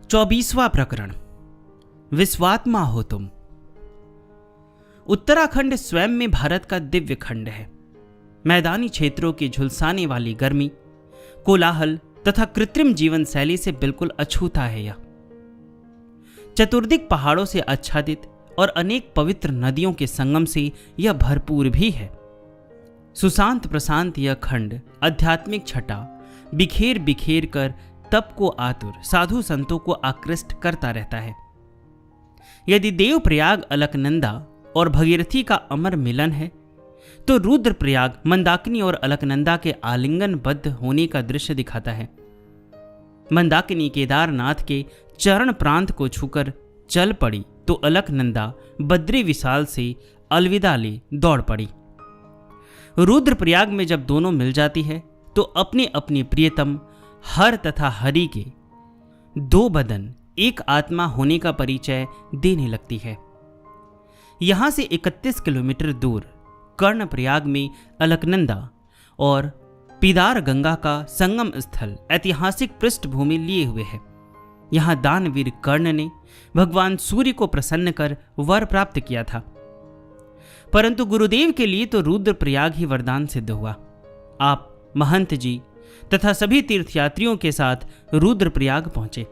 24वां प्रकरण। विश्वात्मा हो तुम। उत्तराखंड स्वयं में भारत का दिव्य खंड है। मैदानी क्षेत्रों की झुलसाने वाली गर्मी, कोलाहल तथा कृत्रिम जीवन शैली से बिल्कुल अछूता है यह। चतुर्दिक पहाड़ों से आच्छादित और अनेक पवित्र नदियों के संगम से यह भरपूर भी है। सुशांत प्रशांत यह खंड आध्यात्मिक छटा बिखेर बिखेर कर तप को आतुर साधु संतों को आकृष्ट करता रहता है। यदि देवप्रयाग अलकनंदा और भगीरथी का अमर मिलन है, तो रुद्रप्रयाग मंदाकिनी और अलकनंदा के आलिंगनबद्ध होने का दृश्य दिखाता है। मंदाकिनी केदारनाथ के चरण प्रांत को छूकर चल पड़ी, तो अलकनंदा बद्री विशाल से अलविदा ले दौड़ पड़ी। रुद्रप्रयाग में जब दोनों मिल जाती है, तो अपने अपने प्रियतम हर तथा हरि के दो बदन एक आत्मा होने का परिचय देने लगती है। यहां से 31 किलोमीटर दूर कर्णप्रयाग में अलकनंदा और पिदार गंगा का संगम स्थल ऐतिहासिक पृष्ठभूमि लिए हुए है। यहां दानवीर कर्ण ने भगवान सूर्य को प्रसन्न कर वर प्राप्त किया था, परंतु गुरुदेव के लिए तो रुद्रप्रयाग ही वरदान सिद्ध हुआ। आप महंत जी तथा सभी तीर्थयात्रियों के साथ रुद्रप्रयाग पहुंचे।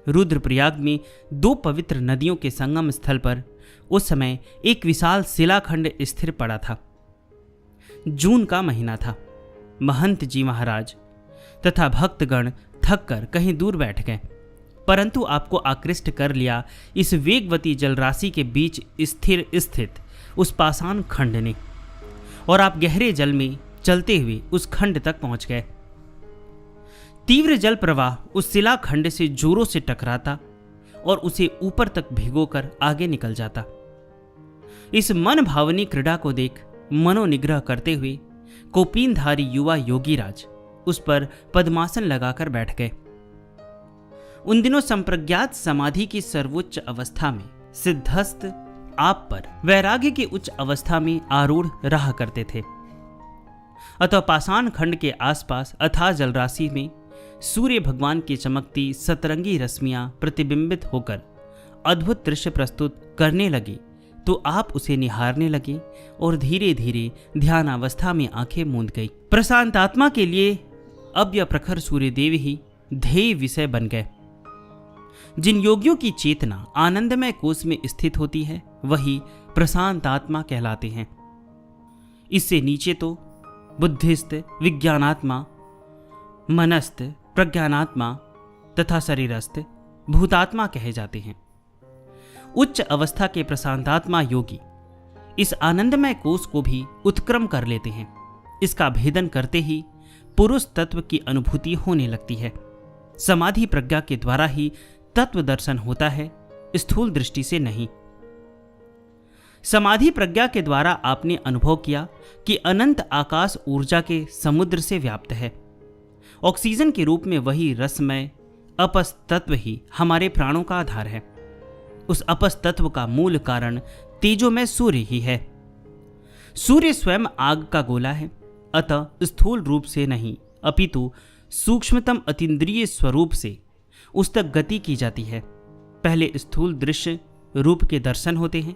रुद्रप्रयाग में दो पवित्र नदियों के संगम स्थल पर उस समय एक विशाल शिलाखंड स्थिर पड़ा था। जून का महीना था। महंत जी महाराज तथा भक्तगण थक कर कहीं दूर बैठ गए, परंतु आपको आकृष्ट कर लिया इस वेगवती जलराशि के बीच स्थिर स्थित उस पाषाण खंड ने, और आप गहरे जल में चलते हुए उस खंड तक पहुंच गए। तीव्र जल प्रवाह उस शिलाखंड से जोरों से टकराता और उसे ऊपर तक भिगोकर आगे निकल जाता। इस मन भावनी क्रीड़ा को देख मनोनिग्रह करते हुए कौपीनधारी युवा योगीराज उस पर पद्मासन लगाकर बैठ गए। उन दिनों संप्रज्ञात समाधि की सर्वोच्च अवस्था में सिद्धस्थ आप पर वैराग्य की उच्च अवस्था में आरूढ़ रहा करते थे। अतः पाषाण खंड के आसपास अथाह जलराशि में सूर्य भगवान की चमकती सतरंगी रश्मियां प्रतिबिंबित होकर अद्भुत दृश्य प्रस्तुत करने लगी, तो आप उसे निहारने लगे और धीरे धीरे ध्यानावस्था में आंखें मूंद गई। प्रशांत आत्मा के लिए अब यह प्रखर सूर्यदेव ही ध्येय विषय बन गए। जिन योगियों की चेतना आनंदमय कोष में स्थित होती है, वही प्रशांत आत्मा कहलाते हैं। इससे नीचे तो बुद्धिस्त, विज्ञानात्मा, मनस्थ, प्रज्ञानात्मा तथा शरीरस्थ, भूतात्मा कहे जाते हैं। उच्च अवस्था के प्रशांतात्मा योगी इस आनंदमय कोष को भी उत्क्रम कर लेते हैं। इसका भेदन करते ही पुरुष तत्व की अनुभूति होने लगती है। समाधि प्रज्ञा के द्वारा ही तत्व दर्शन होता है, स्थूल दृष्टि से नहीं। समाधि प्रज्ञा के द्वारा आपने अनुभव किया कि अनंत आकाश ऊर्जा के समुद्र से व्याप्त है। ऑक्सीजन के रूप में वही रसमय अपस तत्व ही हमारे प्राणों का आधार है। उस अपस तत्व का मूल कारण तेजोमय सूर्य ही है। सूर्य स्वयं आग का गोला है, अतः स्थूल रूप से नहीं, अपितु सूक्ष्मतम अतीन्द्रिय स्वरूप से उस तक गति की जाती है। पहले स्थूल दृश्य रूप के दर्शन होते हैं,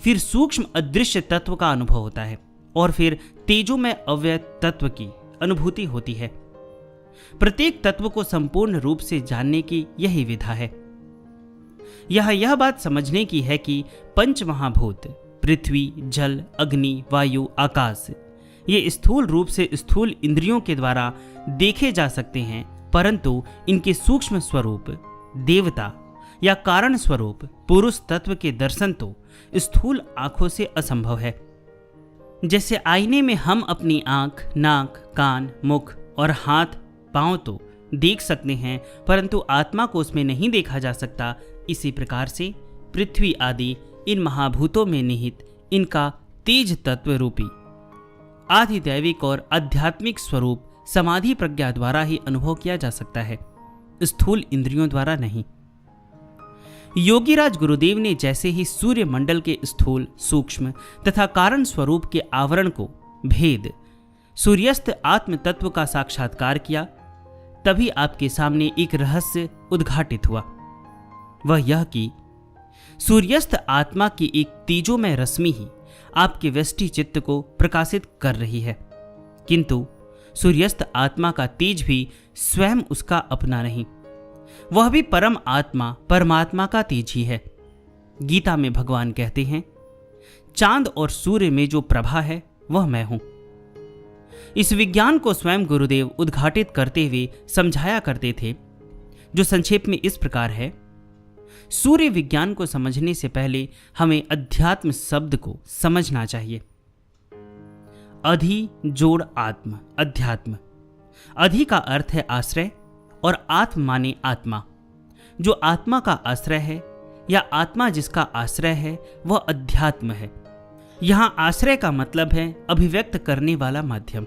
फिर सूक्ष्म अदृश्य तत्व का अनुभव होता है, और फिर तेजोमय अव्यय तत्व की अनुभूति होती है। प्रत्येक तत्व को संपूर्ण रूप से जानने की यही विधा है। यह बात समझने की है कि पंच महाभूत पृथ्वी, जल, अग्नि, वायु, आकाश ये स्थूल रूप से स्थूल इंद्रियों के द्वारा देखे जा सकते हैं, परंतु इनके सूक्ष्म स्वरूप देवता या कारण स्वरूप पुरुष तत्व के दर्शन तो स्थूल आंखों से असंभव है। जैसे आईने में हम अपनी आंख, नाक, कान, मुख और हाथ पांव तो देख सकते हैं, परंतु आत्मा को उसमें नहीं देखा जा सकता। इसी प्रकार से पृथ्वी आदि इन महाभूतों में निहित इनका तेज तत्व रूपी आधिदैविक और आध्यात्मिक स्वरूप समाधि प्रज्ञा द्वारा ही अनुभव किया जा सकता है, स्थूल इंद्रियों द्वारा नहीं। योगीराज गुरुदेव ने जैसे ही सूर्य मंडल के स्थूल, सूक्ष्म तथा कारण स्वरूप के आवरण को भेद सूर्यस्त आत्म तत्व का साक्षात्कार किया, तभी आपके सामने एक रहस्य उद्घाटित हुआ। वह यह कि सूर्यास्त आत्मा की एक तेजोमय रश्मि ही आपके व्यष्टि चित्त को प्रकाशित कर रही है, किंतु सूर्यास्त आत्मा का तेज भी स्वयं उसका अपना नहीं, वह भी परम आत्मा परमात्मा का तेज ही है। गीता में भगवान कहते हैं, चांद और सूर्य में जो प्रभा है वह मैं हूं। इस विज्ञान को स्वयं गुरुदेव उद्घाटित करते हुए समझाया करते थे, जो संक्षेप में इस प्रकार है। सूर्य विज्ञान को समझने से पहले हमें अध्यात्म शब्द को समझना चाहिए। अधि जोड़ आत्म, अध्यात्म। अधि का अर्थ है आश्रय और आत्म माने आत्मा। जो आत्मा का आश्रय है या आत्मा जिसका आश्रय है वह अध्यात्म है। यहां आश्रय का मतलब है अभिव्यक्त करने वाला माध्यम।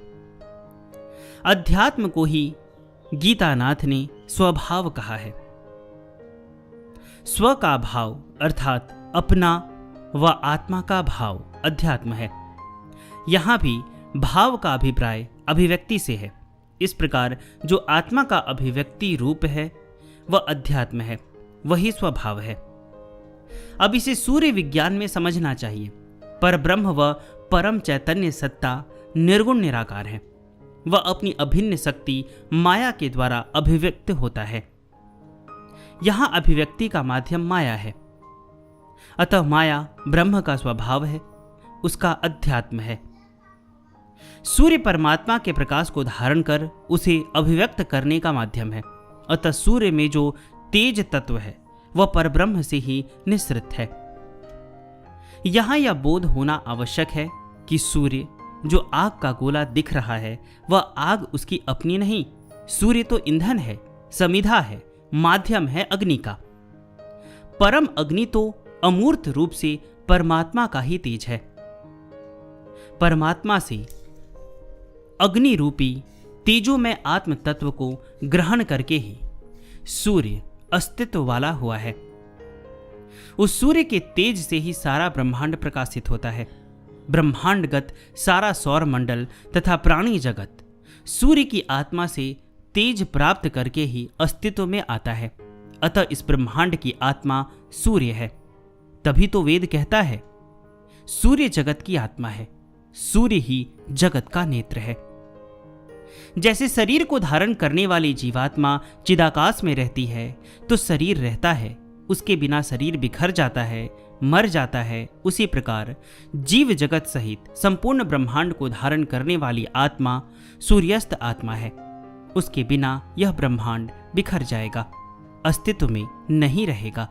अध्यात्म को ही गीतानाथ ने स्वभाव कहा है। स्व का भाव अर्थात अपना व आत्मा का भाव अध्यात्म है। यहां भी भाव का अभिप्राय अभिव्यक्ति से है। इस प्रकार जो आत्मा का अभिव्यक्ति रूप है वह अध्यात्म है, वही स्वभाव है। अब इसे सूर्य विज्ञान में समझना चाहिए। पर ब्रह्म व परम चैतन्य सत्ता निर्गुण निराकार है। वह अपनी अभिन्न शक्ति माया के द्वारा अभिव्यक्त होता है। यहां अभिव्यक्ति का माध्यम माया है, अतः माया ब्रह्म का स्वभाव है, उसका अध्यात्म है। सूर्य परमात्मा के प्रकाश को धारण कर उसे अभिव्यक्त करने का माध्यम है, अतः सूर्य में जो तेज तत्व है वह परब्रह्म से ही निःसृत है। यहां यह बोध होना आवश्यक है कि सूर्य जो आग का गोला दिख रहा है वह आग उसकी अपनी नहीं। सूर्य तो ईंधन है, समिधा है, माध्यम है अग्नि का। परम अग्नि तो अमूर्त रूप से परमात्मा का ही तेज है। परमात्मा से अग्नि रूपी तेजों में आत्म तत्व को ग्रहण करके ही सूर्य अस्तित्व वाला हुआ है। उस सूर्य के तेज से ही सारा ब्रह्मांड प्रकाशित होता है। ब्रह्मांडगत सारा सौर मंडल तथा प्राणी जगत सूर्य की आत्मा से तेज प्राप्त करके ही अस्तित्व में आता है। अतः इस ब्रह्मांड की आत्मा सूर्य है। तभी तो वेद कहता है, सूर्य जगत की आत्मा है, सूर्य ही जगत का नेत्र है। जैसे शरीर को धारण करने वाली जीवात्मा चिदाकाश में रहती है तो शरीर रहता है, उसके बिना शरीर बिखर जाता है, मर जाता है। उसी प्रकार जीव जगत सहित संपूर्ण ब्रह्मांड को धारण करने वाली आत्मा सूर्यास्त आत्मा है। उसके बिना यह ब्रह्मांड बिखर जाएगा, अस्तित्व में नहीं रहेगा।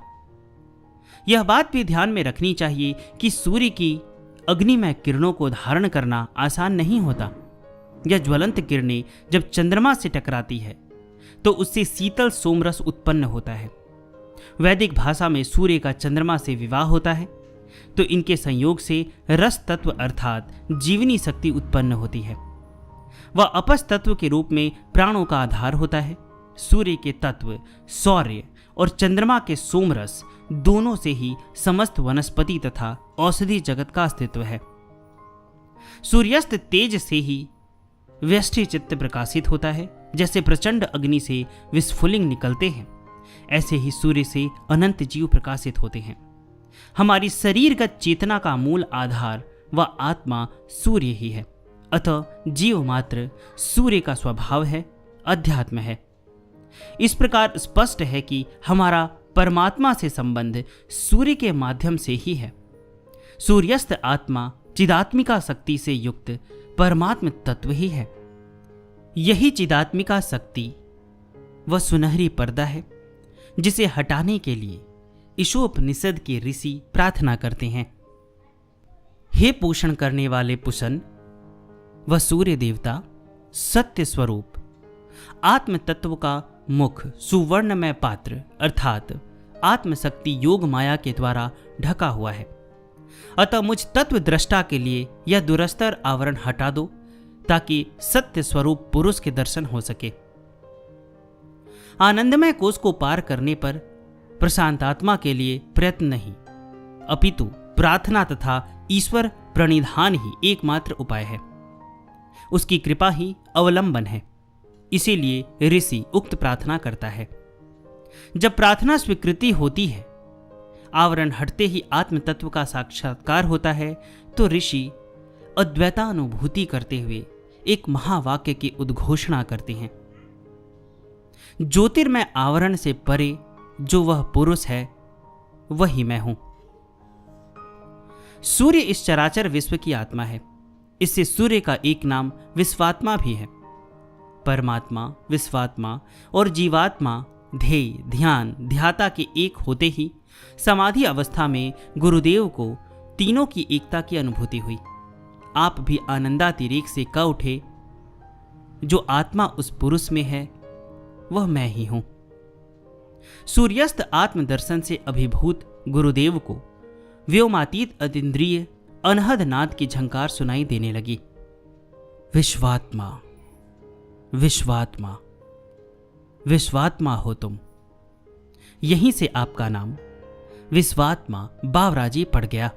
यह बात भी ध्यान में रखनी चाहिए कि सूर्य की अग्निमय किरणों को धारण करना आसान नहीं होता। यह ज्वलंत किरणें जब चंद्रमा से टकराती है तो उससे शीतल सोमरस उत्पन्न होता है। वैदिक भाषा में सूर्य का चंद्रमा से विवाह होता है तो इनके संयोग से रस तत्व अर्थात जीवनी शक्ति उत्पन्न होती है। वह अपस तत्व के रूप में प्राणों का आधार होता है। सूर्य के तत्व सौर्य और चंद्रमा के सोमरस दोनों से ही समस्त वनस्पति तथा औषधि जगत का अस्तित्व है। सूर्यास्त तेज से ही व्यष्टि चित्त प्रकाशित होता है। जैसे प्रचंड अग्नि से विस्फुलिंग निकलते हैं, ऐसे ही सूर्य से अनंत जीव प्रकाशित होते हैं। हमारी शरीरगत चेतना का मूल आधार व आत्मा सूर्य ही है। अतः जीव मात्र सूर्य का स्वभाव है, अध्यात्म है। इस प्रकार स्पष्ट है कि हमारा परमात्मा से संबंध सूर्य के माध्यम से ही है। सूर्यास्त आत्मा चिदात्मिका शक्ति से युक्त परमात्म तत्व ही है। यही चिदात्मिका शक्ति वह सुनहरी पर्दा है जिसे हटाने के लिए ईशोपनिषद के ऋषि प्रार्थना करते हैं, हे पोषण करने वाले पुषन वह सूर्य देवता सत्य स्वरूप आत्म तत्व का मुख सुवर्णमय पात्र अर्थात आत्मशक्ति योग माया के द्वारा ढका हुआ है। अतः मुझ तत्व दृष्टा के लिए यह दुरस्तर आवरण हटा दो ताकि सत्य स्वरूप पुरुष के दर्शन हो सके। आनंदमय कोष को पार करने पर प्रशांत आत्मा के लिए प्रयत्न नहीं अपितु प्रार्थना तथा ईश्वर प्रणिधान ही एकमात्र उपाय है। उसकी कृपा ही अवलंबन है। इसीलिए ऋषि उक्त प्रार्थना करता है। जब प्रार्थना स्वीकृति होती है, आवरण हटते ही आत्म तत्व का साक्षात्कार होता है, तो ऋषि अद्वैतानुभूति करते हुए एक महावाक्य की उद्घोषणा करते हैं। ज्योतिर्मय आवरण से परे जो वह पुरुष है, वही मैं हूं। सूर्य इस चराचर विश्व की आत्मा है। इससे सूर्य का एक नाम विश्वात्मा भी है। परमात्मा, विश्वात्मा और जीवात्मा ध्येय, ध्यान, ध्याता के एक होते ही समाधि अवस्था में गुरुदेव को तीनों की एकता की अनुभूति हुई। आप भी आनंदातिरेक से कह उठे, जो आत्मा उस पुरुष में है वह मैं ही हूं। सूर्यास्त आत्मदर्शन से अभिभूत गुरुदेव को व्योमातीत अतीन्द्रिय अनहद नाद की झंकार सुनाई देने लगी। विश्वात्मा, विश्वात्मा, विश्वात्मा हो तुम। यहीं से आपका नाम विश्वात्मा बावराजी पड़ गया।